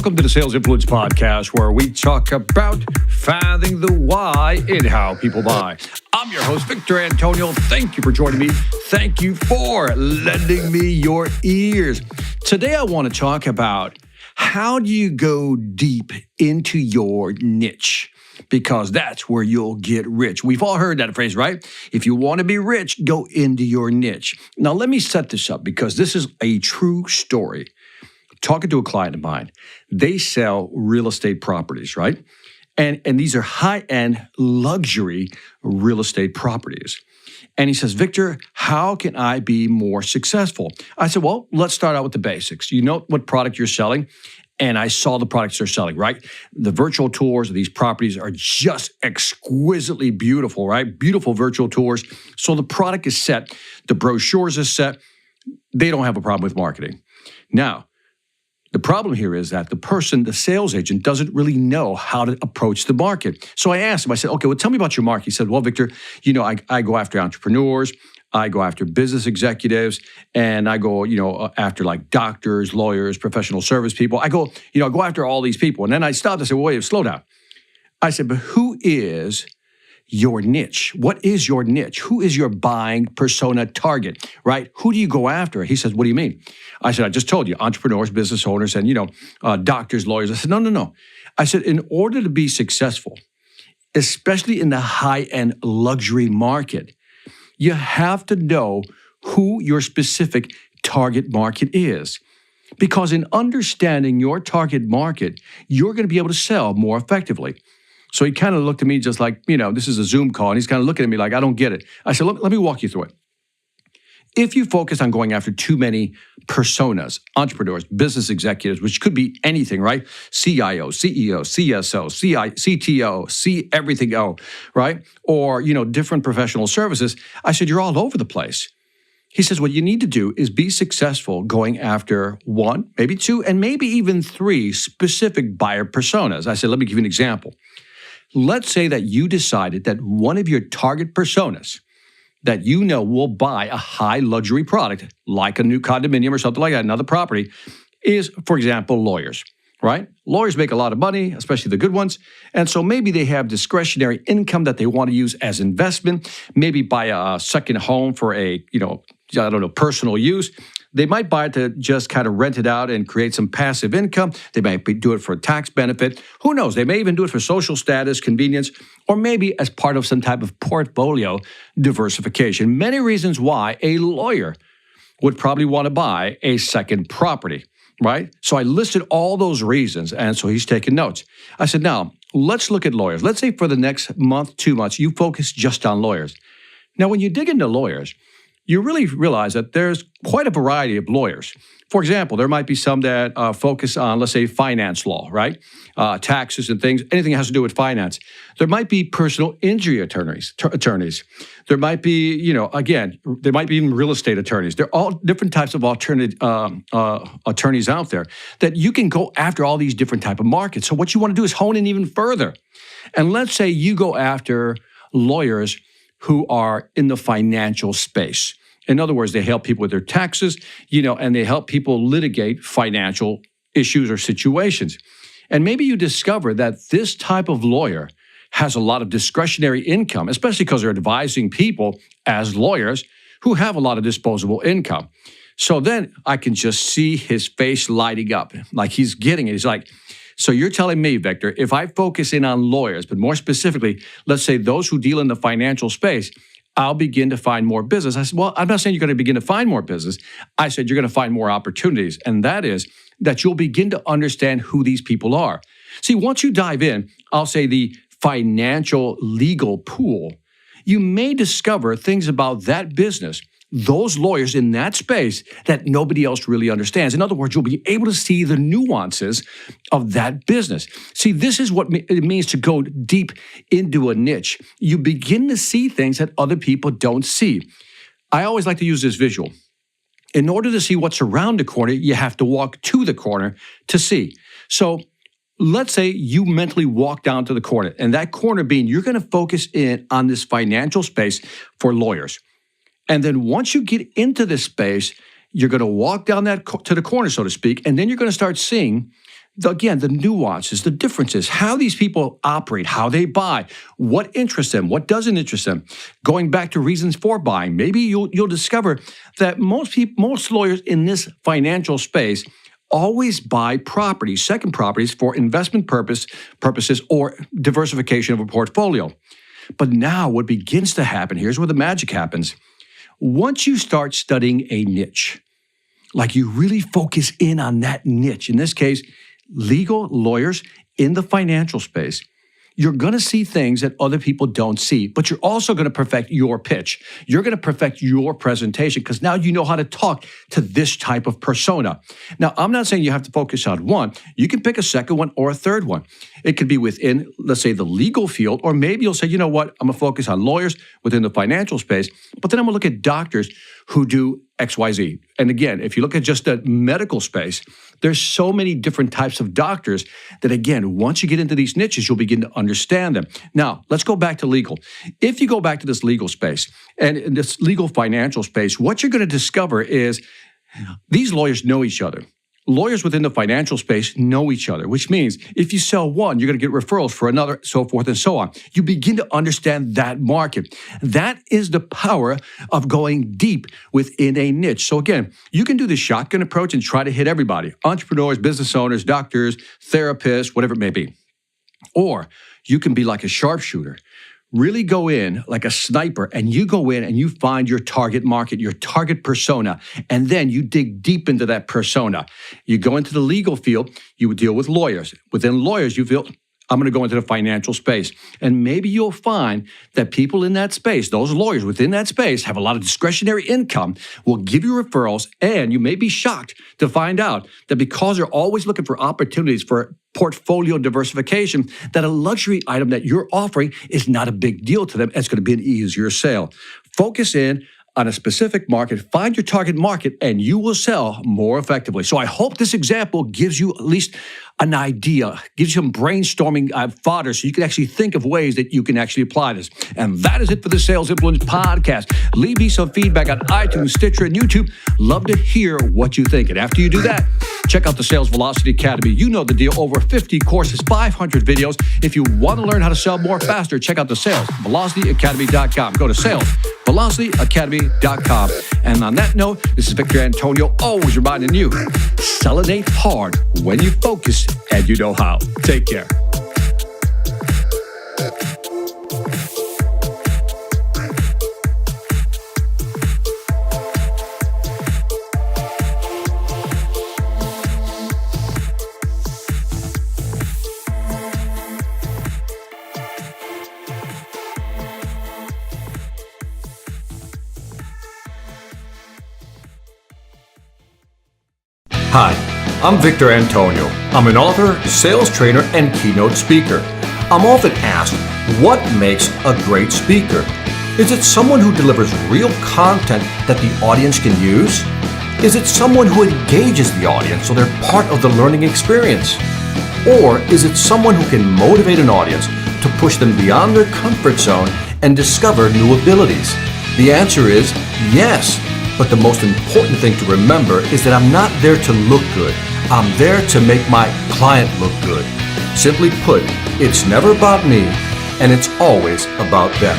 Welcome to the Sales Influence Podcast, where we talk about finding the why in how people buy. I'm your host, Victor Antonio. Thank you for joining me. Thank you for lending me your ears. Today, I want to talk about how do you go deep into your niche? Because that's where you'll get rich. We've all heard that phrase, right? If you want to be rich, go into your niche. Now, let me set this up because this is a true story. Talking to a client of mine, they sell real estate properties, right? And these are high-end luxury real estate properties. And he says, Victor, how can I be more successful? I said, well, let's start out with the basics. You know what product you're selling? And I saw the products they're selling, right? The virtual tours of these properties are just exquisitely beautiful, right? Beautiful virtual tours. So the product is set. The brochures are set. They don't have a problem with marketing. Now, the problem here is that the sales agent, doesn't really know how to approach the market. So I asked him, I said, okay, well, tell me about your market. He said, well, Victor, I go after entrepreneurs, I go after business executives, and I go, after like doctors, lawyers, professional service people. I go after all these people. And then I stopped and said, well, wait, slow down. I said, but who is your niche? What is your niche? Who is your buying persona target, right? Who do you go after? He says, what do you mean? I said, I just told you, entrepreneurs, business owners, and, doctors, lawyers. I said, no. I said, in order to be successful, especially in the high-end luxury market, you have to know who your specific target market is. Because in understanding your target market, you're going to be able to sell more effectively. So he kind of looked at me just like, this is a Zoom call, and he's kind of looking at me like, I don't get it. I said, let me walk you through it. If you focus on going after too many personas, entrepreneurs, business executives, which could be anything, right? CIO, CEO, CSO, CTO, C everything O, right? Or, different professional services. I said, you're all over the place. He says, what you need to do is be successful going after one, maybe two, and maybe even three specific buyer personas. I said, let me give you an example. Let's say that you decided that one of your target personas that will buy a high luxury product, like a new condominium or something like that, another property, is, for example, lawyers, right? Lawyers make a lot of money, especially the good ones. And so maybe they have discretionary income that they want to use as investment, maybe buy a second home for personal use. They might buy it to just kind of rent it out and create some passive income. They might do it for a tax benefit. Who knows? They may even do it for social status, convenience, or maybe as part of some type of portfolio diversification. Many reasons why a lawyer would probably want to buy a second property, right? So I listed all those reasons, and so he's taking notes. I said, now, let's look at lawyers. Let's say for the next month, 2 months, you focus just on lawyers. Now, when you dig into lawyers, you really realize that there's quite a variety of lawyers. For example, there might be some that focus on, let's say, finance law, right? Taxes and things, anything that has to do with finance. There might be personal injury attorneys. There might be, there might be even real estate attorneys. There are all different types of alternate attorneys out there that you can go after all these different type of markets. So what you want to do is hone in even further. And let's say you go after lawyers who are in the financial space. In other words, they help people with their taxes, and they help people litigate financial issues or situations. And maybe you discover that this type of lawyer has a lot of discretionary income, especially because they're advising people as lawyers who have a lot of disposable income. So then I can just see his face lighting up, like he's getting it. He's like, so you're telling me, Victor, if I focus in on lawyers, but more specifically, let's say those who deal in the financial space, I'll begin to find more business. I said, well, I'm not saying you're going to begin to find more business. I said you're going to find more opportunities. And that is that you'll begin to understand who these people are. See, once you dive in, I'll say the financial legal pool, you may discover things about that business, those lawyers in that space that nobody else really understands. In other words, you'll be able to see the nuances of that business. See, this is what it means to go deep into a niche. You begin to see things that other people don't see. I always like to use this visual. In order to see what's around the corner, you have to walk to the corner to see. So let's say you mentally walk down to the corner, and that corner being you're going to focus in on this financial space for lawyers. And then once you get into this space, you're going to walk down that to the corner, so to speak, and then you're going to start seeing Again, the nuances, the differences, how these people operate, how they buy, what interests them, what doesn't interest them. Going back to reasons for buying, maybe you'll discover that most lawyers in this financial space always buy properties, second properties for investment purposes or diversification of a portfolio. But now what begins to happen, here's where the magic happens. Once you start studying a niche, like you really focus in on that niche, in this case, legal lawyers in the financial space, you're going to see things that other people don't see, but you're also going to perfect your pitch. You're going to perfect your presentation because now you know how to talk to this type of persona. Now, I'm not saying you have to focus on one. You can pick a second one or a third one. It could be within, let's say, the legal field, or maybe you'll say, you know what, I'm going to focus on lawyers within the financial space, but then I'm going to look at doctors who do XYZ. And again, if you look at just the medical space, there's so many different types of doctors that, again, once you get into these niches, you'll begin to understand them. Now, let's go back to legal. If you go back to this legal space and in this legal financial space, what you're going to discover is these lawyers know each other. Lawyers within the financial space know each other, which means if you sell one, you're going to get referrals for another, so forth and so on. You begin to understand that market. That is the power of going deep within a niche. So again, you can do the shotgun approach and try to hit everybody, entrepreneurs, business owners, doctors, therapists, whatever it may be. Or you can be like a sharpshooter. Really go in like a sniper, and you go in and you find your target market, your target persona, and then you dig deep into that persona. You go into the legal field, you deal with lawyers. Within lawyers, you feel, I'm going to go into the financial space. And maybe you'll find that people in that space, those lawyers within that space, have a lot of discretionary income, will give you referrals, and you may be shocked to find out that because they're always looking for opportunities for portfolio diversification, that a luxury item that you're offering is not a big deal to them. It's going to be an easier sale. Focus in on a specific market, find your target market, and you will sell more effectively. So I hope this example gives you at least an idea, gives you some brainstorming fodder so you can actually think of ways that you can actually apply this. And that is it for the Sales Influence Podcast. Leave me some feedback on iTunes, Stitcher, and YouTube. Love to hear what you think. And after you do that, check out the Sales Velocity Academy. You know the deal. Over 50 courses, 500 videos. If you want to learn how to sell more faster, check out the salesvelocityacademy.com. Go to salesvelocityacademy.com. And on that note, this is Victor Antonio, always reminding you, selenate hard when you focus and you know how. Take care. Hi, I'm Victor Antonio. I'm an author, sales trainer, and keynote speaker. I'm often asked, what makes a great speaker? Is it someone who delivers real content that the audience can use? Is it someone who engages the audience so they're part of the learning experience? Or is it someone who can motivate an audience to push them beyond their comfort zone and discover new abilities? The answer is yes. But the most important thing to remember is that I'm not there to look good. I'm there to make my client look good. Simply put, it's never about me, and it's always about them.